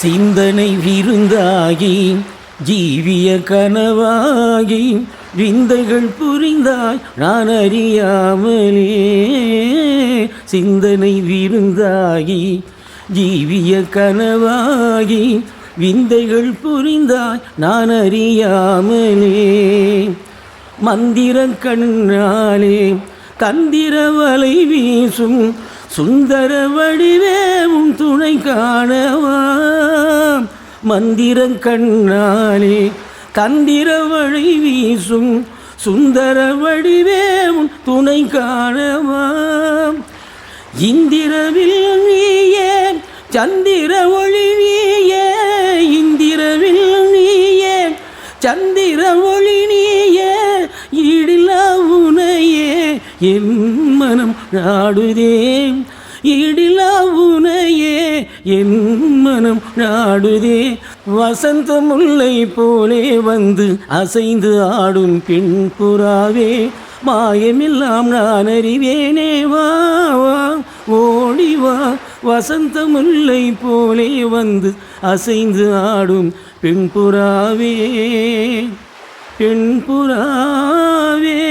சிந்தனை விருந்தாகி ஜீவிய கனவாகி விந்தைகள் புரிந்தாய் நான் அறியாமலே. சிந்தனை விருந்தாகி ஜீவிய கனவாகி விந்தைகள் புரிந்தாய் நான் அறியாமலே. மந்திர கண்ணாலே தந்திர வலை வீசும் சுந்தர வடிவேவும் துணை காணவா. மந்திர கண்ணாலே தந்திர வழி வீசும் சுந்தர வடிவேவும் துணை காணவா. இந்திரவில் நீயே சந்திர ஒளி நீயே, இந்திரவில் நீயே சந்திர ஒளி நீயே, ஈடில்லா உனையே என் மனம் நாடுதே. ஈடில்லா உனையே என் மனம் நாடுதே. வசந்த முல்லை போலே வந்து அசைந்து ஆடும் பெண் புறாவே, மாயமெல்லாம் நான் அறிவேனே. வா வா ஓடிவா. வசந்த முல்லை போலே வந்து அசைந்து ஆடும் பெண் புறாவே, பெண் புறாவே.